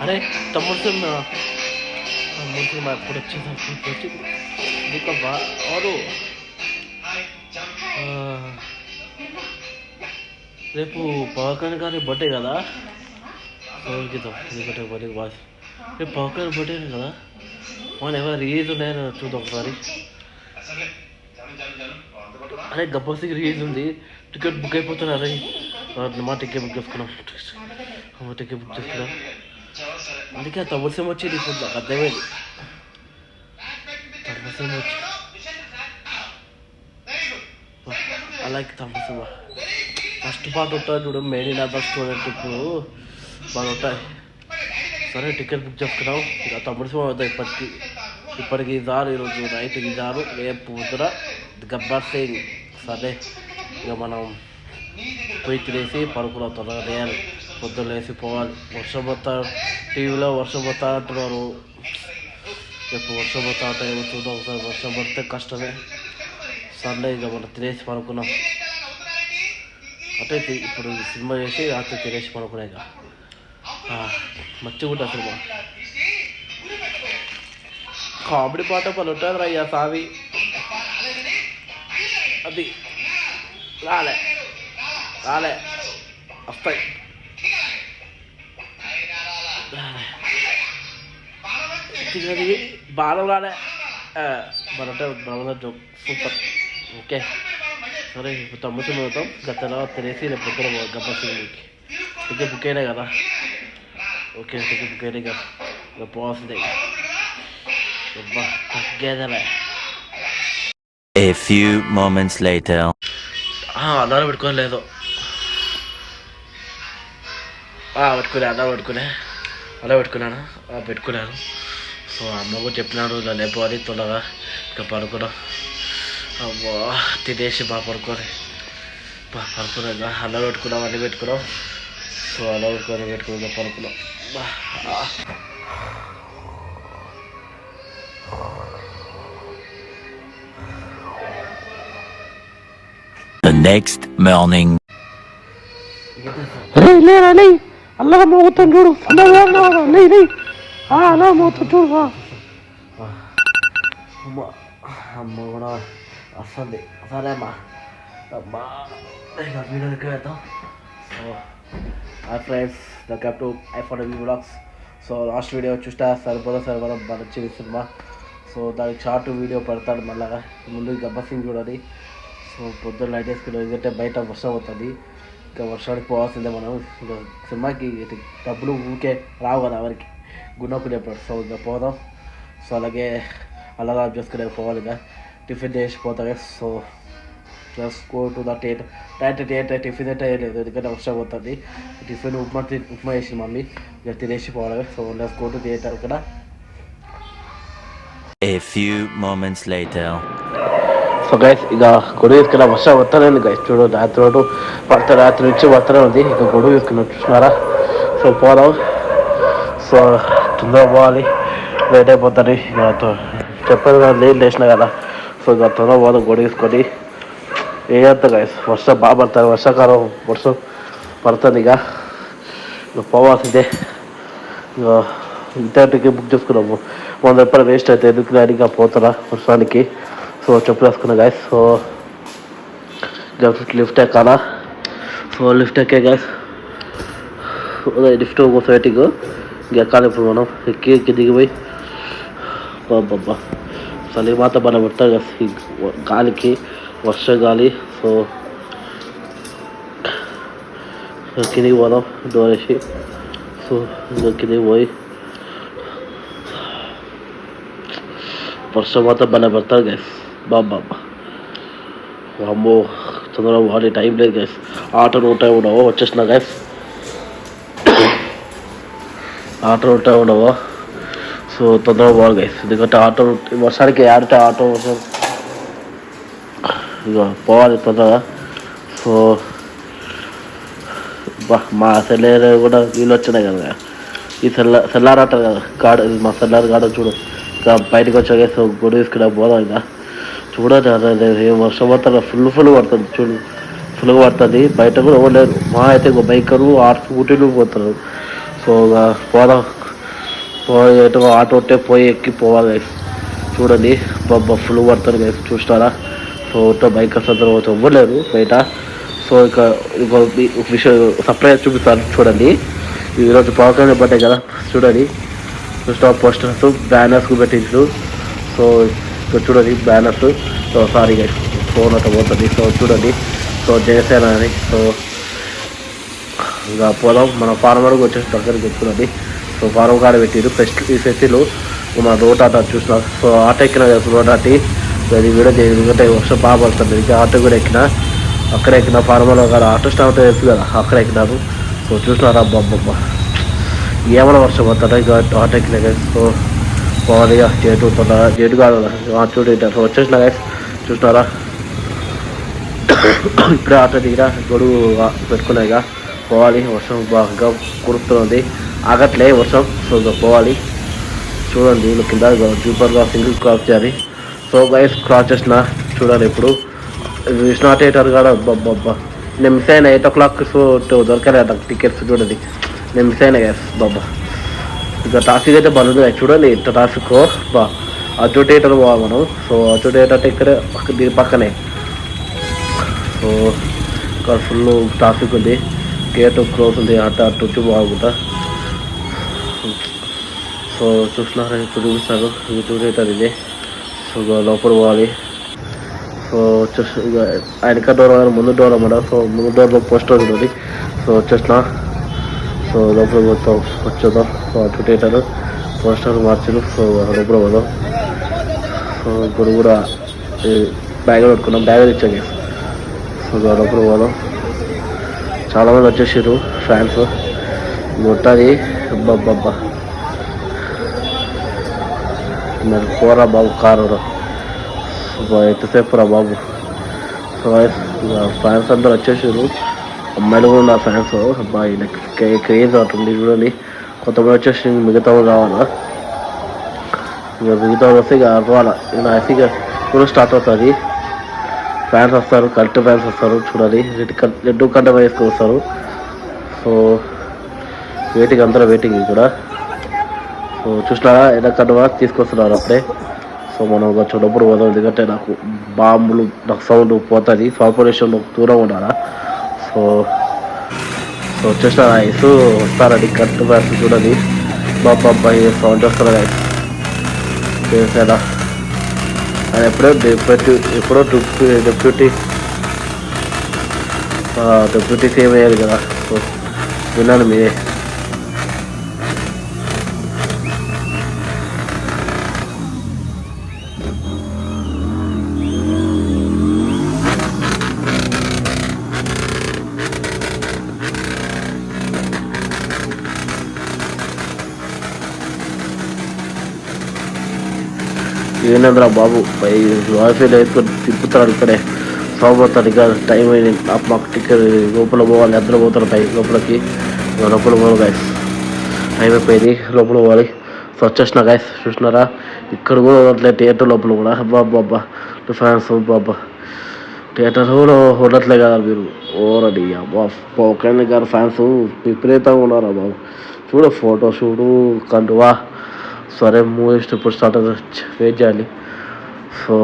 అరే తమ్ముడు సినిమా తమ్ముడు సినిమా ఎప్పుడు వచ్చింది ఇంకా బారు రేపు పవన్ కళ్యాణ్ గారి బర్త్డే కదా గీతం ఎందుకంటే బర్త్డే బాగా రేపు పవన్ కళ్యాణ్ బర్త్డే కదా మన ఎవరు రిలీజ్ ఉన్నాయని చూద్దాం ఒకసారి. అరే గబ్బర్ సింగ్ రిలీజ్ ఉంది, టికెట్ బుక్ అయిపోతున్నా. అరే మా టికెట్ బుక్ చేసుకున్నాం, టికెట్ బుక్ చేసుకున్నాం. అందుకే తమ్ముడు సినిమా వచ్చేది ఇప్పుడు నాకు అర్థమైంది. తమ్ముడు సినిమా వచ్చి అలాగే తమ్ముడు సినిమా ఫస్ట్ పార్ట్ ఉంటుంది చూడు, మెయిన్ ఇన్ అదర్ స్టూడెంట్ ఇప్పుడు బాగా ఉంటాయి. సరే టికెట్ బుక్ చేసుకున్నాం. ఇక తమ్ముడు సినిమా అవుతాయి ఇప్పటికి ఇదారు, ఈరోజు నైట్ ఇదారు, రేపు పొద్దున గబ్బర్ సింగ్. సరే ఇక మనం పోయి తినేసి పడుకున్నాం, తొందరగా వేయాలి, పొద్దున్న వేసి పోవాలి. వర్షం పోతా టీవీలో వర్షం పోతా అంటున్నారు, రేపు వర్షం పోతా ఉంటాయి ఏమో చూద్దాం ఒకసారి. వర్షం పడితే కష్టమే. సండే ఇక మనం తినేసి పడుకున్నాం. అంటే ఇప్పుడు సినిమా చేసి రాత్రి తినేసి పడుకున్నాయి. ఇక మంచిగా ఉంటుంది సినిమా. కామెడీ పాట పని ఉంటుంది అయ్యా సావి. అది రాలే వస్తాయి బాగా రాలే మన బ్రహ్మ జోక్ సూపర్. ఓకే సరే ఇప్పుడు తమ్ముడు అవుతాం. గతంలో తినేసి రేపు పొద్దున గబ్బర్ సింగ్కి టికెట్ బుక్ అయినాయి కదా. ఓకే టికెట్ బుక్ అయినాయి కదా, ఇక పోవాల్సిందే. తగ్గేదలే. A few moments later. Annaram పెట్టుకోలేదు, పెట్టుకున్నాను పెట్టుకున్నాను. సో అమ్మ కూడా చెప్పినాడు ఇలా లేకపోవాలి తొందరగా, ఇంకా పడుకున్నాం. అమ్మా తినేసి పడుకున్నాం. అన్నం పెట్టుకున్నాం, అన్నీ పెట్టుకున్నాం. సో అన్నం పెట్టుకుని పడుకున్నాం. The next morning. అల్లగా మోగుతాను చూడు, అలా మోగుతాను చూడు. అమ్మ కూడా వస్తుంది. సరే అమ్మా వీడియో దగ్గర వెళ్తాం. So hi friends, welcome to iPhone vlogs. So last video చూస్తా సరిపోదా నచ్చింది సినిమా. సో దానికి షార్ట్ వీడియో పెడతాడు మళ్ళా. ముందు గబ్బర్ సింగ్ చూడాలి. సో పొద్దున్న లైట్ వేసుకుని, ఎందుకంటే బయట వర్షం అవుతుంది, ఇంకా వర్షానికి పోవాల్సిందే మనం. ఇంకా సినిమాకి డబ్బులు ఊరికే రావు కదా ఎవరికి, గున్నకునేప్పుడు. సో ఇంకా పోదాం. సో అలాగే అలా చేసుకునే పోవాలి, ఇక టిఫిన్ చేసి పోతాయి. So plus go to the theatre. Tiffin అయితే లేదు, ఎందుకంటే వర్షం అవుతుంది. టిఫిన్ ఉప్మా చేసింది మమ్మీ, ఇక తినేసి పోవాలి. So let's go to theatre. ఇక్కడ A few moments later. So guys ఇక గొడుగు తీసుకున్న వర్షం వస్తానండి గైస్. చూడు రాత్రి నుంచి వస్తూనే ఉంది. ఇక గొడుగు తీసుకున్నాం చూసినారా. సో పోదాం. సో తొందరగా పోవాలి, లేట్ అయిపోతుంది. ఇక చెప్పాను కదా, లేచిన కదా. సో ఇక తొందరగా పోదాం గొడుగు తీసుకొని. ఏం చేస్తాం గైస్, వర్షం బాగా పడుతుంది, వర్షాకాలం వర్షం పడుతుంది. ఇక పోవాల్సిందే. ఇక ఇంత టికెట్ బుక్ చేసుకున్నాము, 100 రూపాయలు వేస్ట్ అవుతాయి. ఎందుకు కానీ ఇక పోతున్నా వర్షానికి. సో చెప్పు వేసుకున్నా గాయస్. సో లిఫ్ట్ ఎక్కాలా. సో లిఫ్ట్ ఎక్కే గాయస్, లిఫ్ట్ కోసం వెయిటింగ్. ఇంక ఎక్కాలి ఇప్పుడు మనం. ఎక్కి దిగిపోయి బాబా చలి మాత్రం మనం పెడతాం కదా ఈ గాలికి, వర్షం గాలి. సో కిందికి పోదాం డోర్ వేసి. సో ఇంకా కిందికి పోయి వర్షం మాత్రం మన పెడతారు గైస్. బాబా అమ్మో తొందరగా పోవాలి, టైం లేదు గైస్. ఆటోలు ఉంటాయి ఉండవు, వచ్చేసిన గైస్. ఆటోలు ఉంటాయి ఉండవు. సో తొందరగా పోవాలి గైస్, ఎందుకంటే ఆటో వర్షానికి ఆడితే ఆటో ఇక పోవాలి తొందరగా. సో మా సెల్లారు కూడా నీళ్ళు వచ్చినాయి కదా, ఈ సెల్లారు అంటారు కదా గాడ, మా సెల్లారు గాడ చూడు. ఇంకా బయటకు వచ్చాక సో గొడవ తీసుకున్నా పోదాం. ఇక చూడండి ఏం వర్షం పడుతుంది, ఫుల్ పడుతుంది చూడు, ఫుల్గా పడుతుంది. బయట కూడా ఇవ్వలేదు, మా అయితే ఇంకో బైకరు స్కూటీలు పోతున్నారు. సో ఇక పోదాం. ఎటు ఆటో ఉంటే పోయి ఎక్కి పోవాలి గైస్. చూడండి బాబా ఫుల్ పడతారు గైస్, చూస్తారా? సో బైక్ అసలు ఇవ్వలేరు బయట. సో ఇక ఒక విషయం సర్ప్రైజ్ చూపిస్తాను చూడండి. ఈరోజు పవన్ కళ్యాణ్ బర్త్డే కదా, చూడండి. చూస్తా పోస్టర్స్ బ్యానర్స్ పెట్టించు. సో ఇక్కడ చూడండి banners. So sorry guys, phone అట్లా పోతుంది. సో చూడండి, సో జనసేన అని. సో ఇంకా పోదాం, మన ఫారం వరకు వచ్చేసి దగ్గరికి ఎక్కుతుంది. సో ఫారం కాడ పెట్టిరు ఈ ఫెస్టివల్ మన రోడ్ ఆట చూసిన. సో ఆటో ఎక్కిన రోడ్ ఆటి అది వీడియో ఎందుకంటే వర్షం బాగా పడుతుంది. ఇంకా ఆటో కూడా ఎక్కిన, అక్కడ ఎక్కిన ఫార్మలో కాడ ఆటో స్టాండ్ తెలుసు కదా, అక్కడ ఎక్కినారు. సో చూసినారా అబ్బా ఏమైనా వర్షం పడుతుంది. ఇక ఆటో ఎక్కిన గైస్. సో పోవాలి జేటు జేటు కాదు చూడు సో వచ్చేసిన గైస్, చూసినారా? ఇప్పుడే ఆటో దిగిన గొడుగు పెట్టుకున్నాయి. ఇక పోవాలి, వర్షం బాగా కురుస్తుంది, ఆగట్లే వర్షం. సో ఇక పోవాలి. చూడండి కింద సూపర్గా సింగిల్ క్రాస్ చేయాలి. సో గైస్ క్రాస్ చేసిన చూడాలి. ఇప్పుడు విష్ణు థియేటర్ కాడ బాబా నేను మిస్ అయినా 8 o'clock. సో దొరకలేదు టికెట్స్. చూడండి నేను మిస్ అయినా గైస్ బాబా. ఇక ట్రాఫిక్ అయితే బంద్ చూడండి ఇంత ట్రాఫిక్ బా. అచ్చు థియేటర్ పోవాలి మనం. సో అచ్చు థియేటర్ అంటే ఇక్కడ దీని పక్కనే. సో ఇక్కడ ఫుల్ ట్రాఫిక్ ఉంది, గేట్ క్లోజ్ ఉంది, అటు వచ్చి బాగుంటా. సో చూసినారా ఇప్పుడు చూపిస్తాను. ఇది అచ్చు థియేటర్ ఇది. సో లోపల పోవాలి. సో వచ్చేసి ఇక వెనక డోర్ ముందు డోర్ అన్నమాట. సో ముందు డోర్లో పోస్టర్ ఉంటుంది. సో వచ్చేసిన సో లోపల వచ్చేద్దాం. సో అటు థియేటర్ పోస్టర్ మార్చారు. సో లోపల పోదాం. సో ఇప్పుడు కూడా బ్యాగ్ పెట్టుకున్నాం, బ్యాగ్ తెచ్చాను. సో లోపల పోదాం. చాలామంది వచ్చేసారు ఫ్యాన్స్. ఉంటుంది అబ్బబ్బబ్బా మరి పోరా బాబు కారు ఎంతసేపు రా బాబు. సో ఫ్యాన్స్ అందరూ వచ్చేసారు, అమ్మాయిలు కూడా ఉన్నారు ఫ్యాన్స్. అబ్బాయి క్రేజ్ అవుతుంది చూడండి. కొంతమంది వచ్చేసి మిగతా రావాలా, ఇక మిగతా వస్తే ఇక రావాలా. ఇక ఇప్పుడు స్టార్ట్ అవుతుంది. ఫ్యాన్స్ వస్తారు, కరెక్ట్ ఫ్యాన్స్ వస్తారు చూడాలి. రెడ్ కంట వేసుకొని వస్తారు. సో వెయిటింగ్, అందరూ వెయిటింగ్ ఇక్కడ. సో చూసినారా ఎలా కంట తీసుకొస్తున్నారు అప్పుడే. సో మనం వచ్చేటప్పుడు పోదాం, ఎందుకంటే నాకు బాంబులు నాకు సౌండ్ పోతుంది. కార్పొరేషన్ దూరం ఉండాలా. సో సో వచ్చేసిన ఐస్ వస్తారండి కరెక్ట్ ఫ్యాన్స్ చూడండి. బాబా సౌండ్ వస్తారు ఐస్ చేసేదా. ఆయన ఎప్పుడో డిప్యూటీ సీఎం అయ్యారు కదా. సో విన్నాను మీరే. ఏంద్రా బాబు వైఫై వేసుకొని తిప్పుతాడు ఇక్కడే. సోపోతాడు ఇక టైం అయింది. మాకు టికెట్ లోపల పోవాలి, అందరూ పోతారు లోపలికి. లోపల పోవాలి గైస్, టైం అయిపోయింది, లోపల పోవాలి. సో వచ్చేసిన గైస్ చూసినారా, ఇక్కడ కూడా ఉండట్లేదు థియేటర్ లోపల కూడా. బాబా ఫ్యాన్స్ బాబా థియేటర్ కూడా ఉండట్లే కదా మీరు. ఓరడి అబ్బా పవన్ కళ్యాణ్ గారు ఫ్యాన్స్ విపరీతంగా ఉన్నారా బాబు. చూడు ఫోటో షూటు కండువా. సరే మూవీ ఇప్పుడు స్టార్ట్ అవుతుంది, వెయిట్ చేయాలి. సో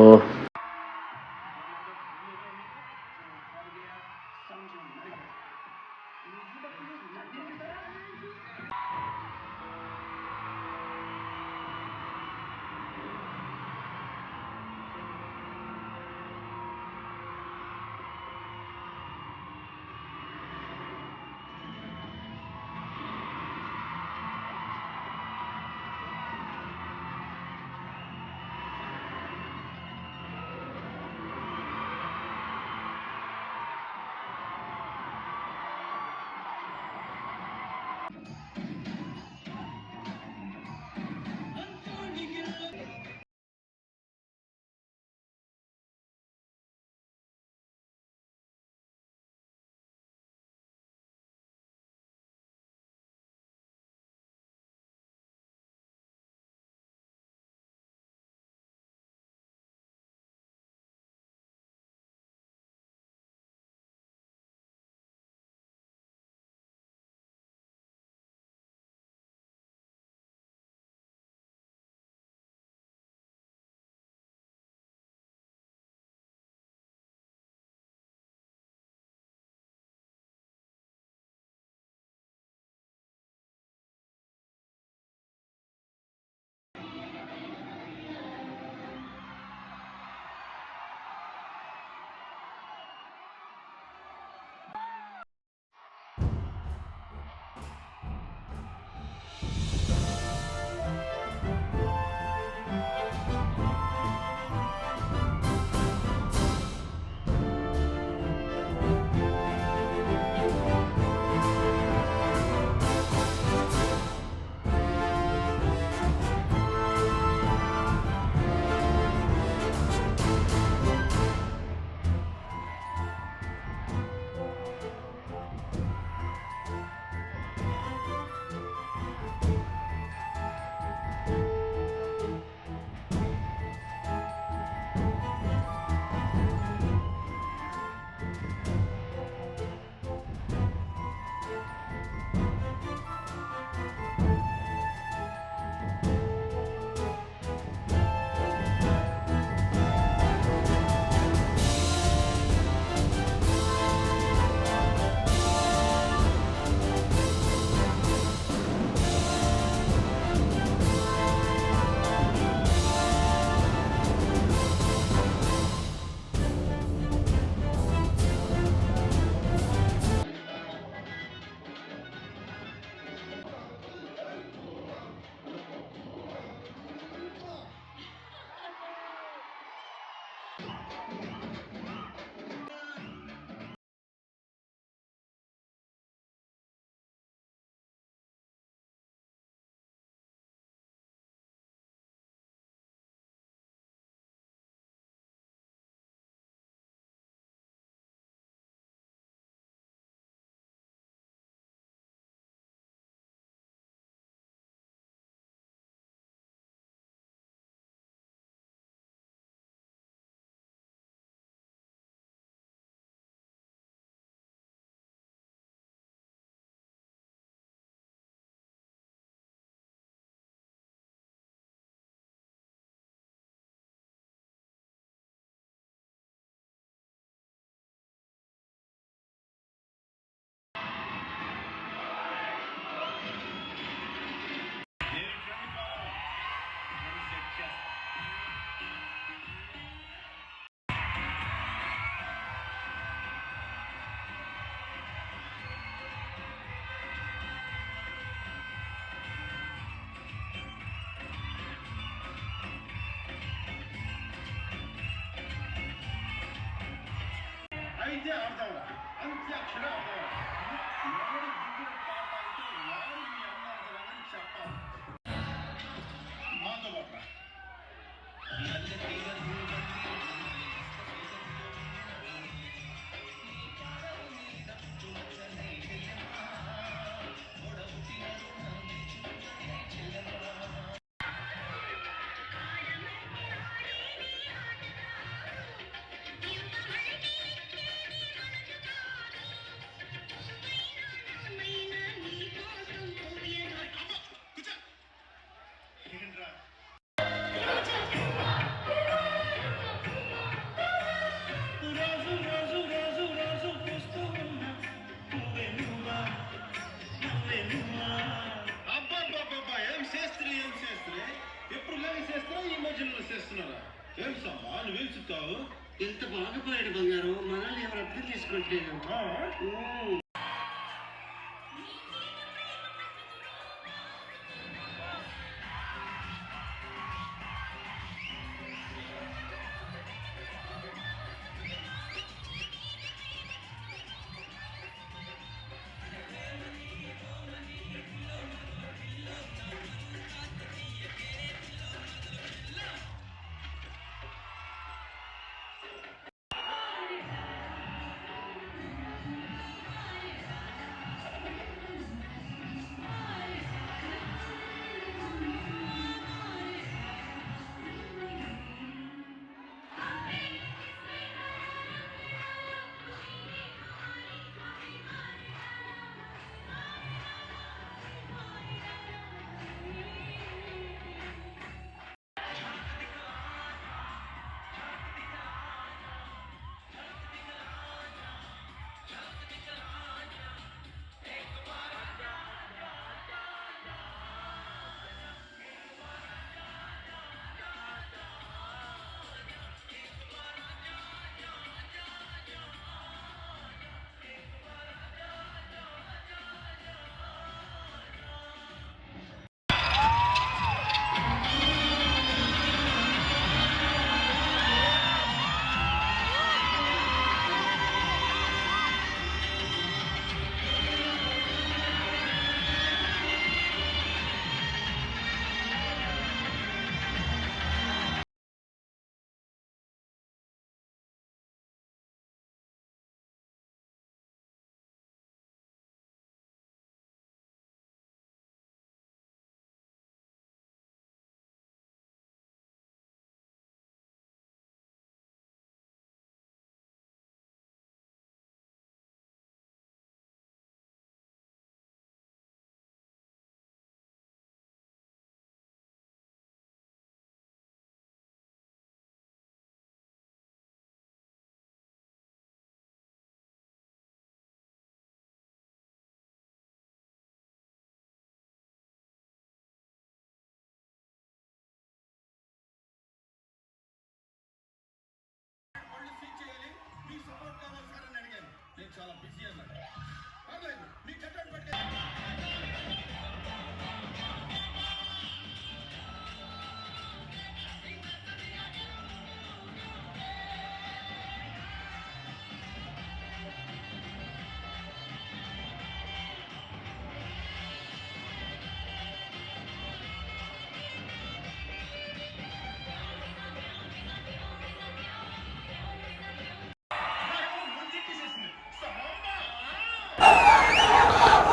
ఎంత బాగా పోయాడు బంగారం, మనల్ని ఎవరు అర్థం తీసుకుంటలేదు.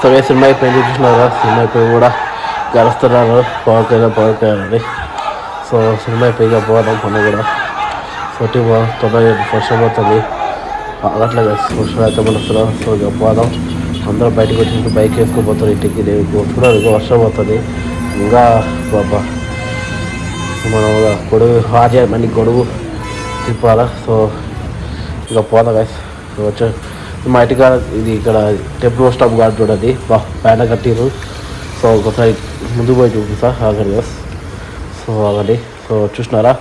సో సినిమా అయిపోయింది, చూసినారా? సినిమా అయిపోయి కూడా గెలుస్తున్నారు పవన్ కళ్యాణ్ అని. సో సినిమా అయిపోయిగా పోదాం పని కూడా. సో తొందరగా వర్షం పోతుంది అట్లా వర్షం అయితే మనస్తున్నాం. సో ఇక పోదాం, అందరూ బయటకు వచ్చి బైక్ వేసుకుపోతారు ఇంటికి. చూడాలి ఇక వర్షం పోతుంది ఇంకా బాబా. మనం గొడుగు హాజీ మళ్ళీ గొడుగు తిప్పాలా. సో ఇక పోదాం గైస్. వచ్చా మా ఇంటికి ఇది ఇక్కడ టెంపుల్ స్టాప్ గార్డ్ చూడండి, పైన కట్టిరు. సో ఒకసారి ముందు పోయి చూపిస్తా ఆగండి గైస్. సో ఆగండి. సో చూసినారా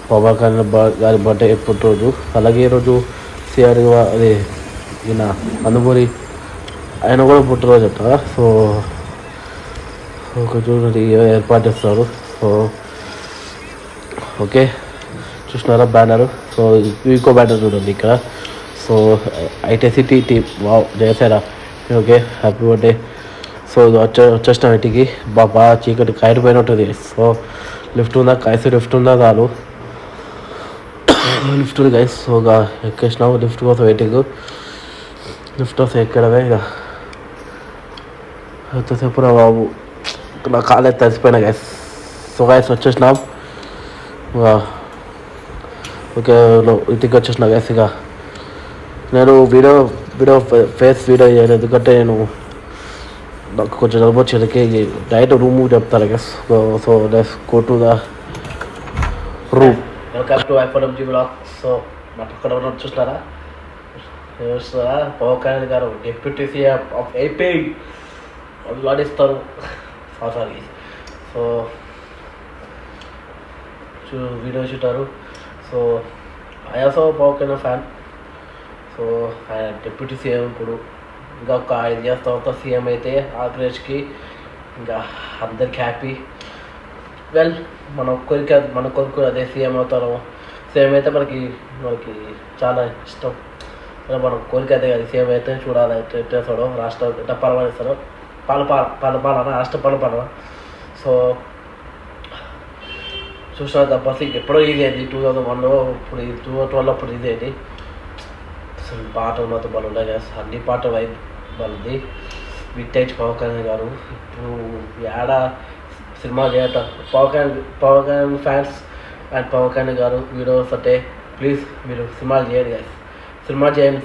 పవన్ కళ్యాణ్ గారి బర్త్డే ఎప్పుడు రోజు, అలాగే ఈరోజు సిఆర్ అది ఈయన నందమూరి ఆయన కూడా పుట్టినరోజు అంట. సో ఒక చూడండి ఏర్పాటు చేస్తారు. సో ఓకే చూసినారా బ్యానర్. సో ఇంకో బ్యానర్ చూడండి ఇక్కడ సో ఐటీసీటీ టీమ్ వావ్ చేశారా ఓకే హ్యాపీ బర్త్డే. సో వచ్చేసిన ఇంటికి బాగా చీకటి కాయడిపోయిన ఉంటుంది. సో లిఫ్ట్ ఉందా కాయసి లిఫ్ట్ ఉందా చాలు లిఫ్ట్ ఉంది గైస్. సో ఇక ఎక్కేసినాము లిఫ్ట్ కోసం వెయిటింగ్. లిఫ్ట్ వస్తే ఎక్కడమే ఇక ఎంతసేపు రా బాబు నా కాలేజ్ తడిసిపోయినా గైస్. సో గైస్ వచ్చేసినాం ఓకే ఇంటికి వచ్చేసిన గైస్. ఇక నేను వీడియో ఫేస్ వీడియో చేయను ఎందుకంటే నాకు కొంచెం జలుబు వచ్చేకి డైరెక్ట్ రూమ్ చెప్తాను guys. So let's go to the room. Welcome to ఐఫోన్ఎంజీ బ్లాగ్. సో నాకు అక్కడ ఉన్న చూస్తున్నారా Pawan Kalyan garu deputy CM of AP అడిస్తారు సారీ. సో వీడియో చూటారు. So I also Pawan Kalyan fan. So ఆయన డిప్యూటీ సీఎం ఇప్పుడు ఇంకా ఒక 5 years తర్వాత సీఎం అయితే ఆంధ్రప్రదేశ్కి ఇంకా అందరికి హ్యాపీ. వెల్ మన కొరకు అదే సీఎం అవుతారు. సీఎం అయితే మనకి చాలా ఇష్టం. మనం కోరిక అదే కదా సీఎం అయితే చూడాలి ఎట్లా చేస్తాడో రాష్ట్రం ఎట్లా పరిపాలిస్తాడో పాలన రాష్ట్ర పరిపాలన. సో చూసిన గబ్బర్ ఎప్పుడో ఇది అయింది 2001లో ఇప్పుడు 2012 అప్పుడు ఇది అయింది. అసలు పాటలు మాత్రం వాళ్ళు ఉండే కదా అన్ని పాటలు వైపు వాళ్ళది. వింటేజ్ పవన్ కళ్యాణ్ గారు ఇప్పుడు ఏడా సినిమా చేయటం పవన్ కళ్యాణ్ ఫ్యాన్స్ అండ్ పవన్ కళ్యాణ్ గారు వీడియోస్ అంటే ప్లీజ్ మీరు సినిమాలు చేయండి గాయస్. సినిమా చేయండి.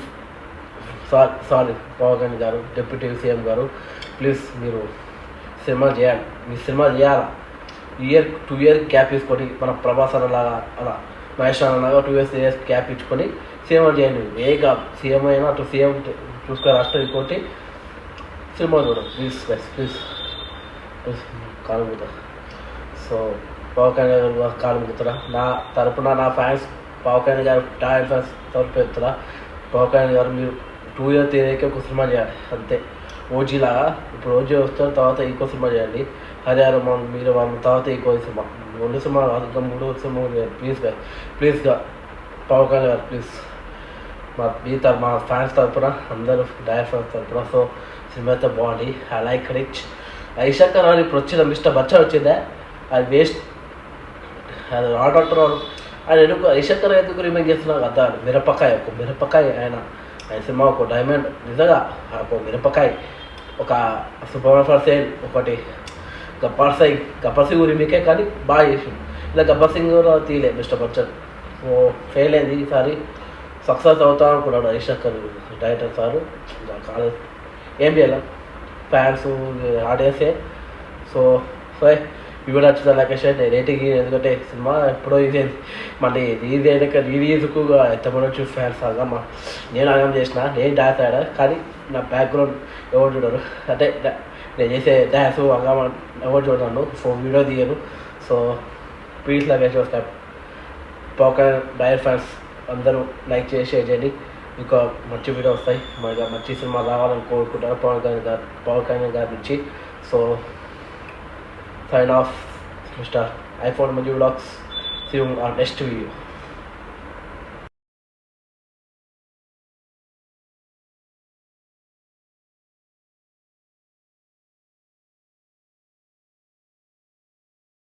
Sorry Pawan Kalyan garu deputy CM గారు ప్లీజ్ మీరు సినిమా చేయాలి. మీరు సినిమా చేయాలా 2 years గ్యాప్ తీసుకొని మన ప్రభాస్ అన్నలాగా అలా మహేష్ అన్నలాగా 2 years గ్యాప్ ఇచ్చుకొని సీఎం చేయండి. ఏగా సీఎం అయినా అటు సీఎం చూసుకొని రాష్ట్రం ఇంకోటి సినిమా చూడండి ప్లీజ్ ప్లీజ్ కాలుగుతా. సో పవన్ కళ్యాణ్ గారు కాలుగుతున్నా నా తరపున నా ఫ్యాన్స్ పవన్ కళ్యాణ్ గారు టాలెంట్ ఫ్యాన్స్ తరపు పెడుతున్నా. పవన్ కళ్యాణ్ గారు మీరు 2 years తీరేకి ఒక సినిమా చేయాలి అంతే. ఓజీలాగా ఇప్పుడు ఓజీ వస్తున్న తర్వాత ఇంకో సినిమా చేయండి. హరియారు మీరు వాళ్ళ తర్వాత ఇంకో సినిమా 2 సినిమా ఇంకా 3 సినిమా ప్లీజ్గా పవన్ కళ్యాణ్ గారు ప్లీజ్ మా ఫ్యాన్స్ తరపున అందరూ డైరెక్ట్ ఫ్యాన్స్ తరపున. సో సినిమా అయితే బాగుంది. ఐ లైక్ రిచ్ ఐషాకర్ రావు ఇప్పుడు వచ్చిన మిస్టర్ బచ్చన్ వచ్చిందే అది వేస్ట్. అది ఆడుతున్నారు ఆయన ఎందుకు ఐషాకర్ ఎందుకు రీమేక్ చేస్తున్నారు కదా. మిరపకాయ ఆయన సినిమా ఒక డైమండ్ నిజంగా ఒక మిరపకాయ ఒక సూపర్ సేల్ ఒకటి గబ్బర్ సింగ్ రీమేకే కానీ బాగా చేసింది. ఇలా గబ్బర్ సింగ్ తీయలే మిస్టర్ బచ్చన్. సో ఫెయిల్ అయింది. ఈసారి సక్సెస్ అవుతాం అనుకున్నాడు ఐషాకర్ డైరెక్టర్ సారు. కాలేజ్ ఏం చేయాలి ఫ్యాన్స్ ఆడేసే. సో ఈ వీడియో వచ్చిన లొకేషన్ రేటింగ్ ఎందుకంటే సినిమా ఎప్పుడో ఇది మళ్ళీ రీజ్ అయినాక రీలీజ్కు ఎంతమంది ఫ్యాన్స్ ఆగా నేను ఆగం చేసిన నేను డాన్స్ ఆడా కానీ నా బ్యాక్గ్రౌండ్ ఎవరు చూడరు అంటే నేను చేసే డ్యాన్స్ ఆగా ఎవరు చూడను. సో వీడియో తీయను. సో ప్లీజ్ లొకేషన్ వస్తాయి పోక డైరెక్ట్ ఫ్యాన్స్ అందరూ లైక్ చేసి షేర్ చేయండి. ఇంకా మంచి వీడియో వస్తాయి. మరి మంచి సినిమా రావాలని కోరుకుంటారు పవన్ కళ్యాణ్ గారి నుంచి. So sign off, Mr. iPhone Maju Vlogs. See you on next video.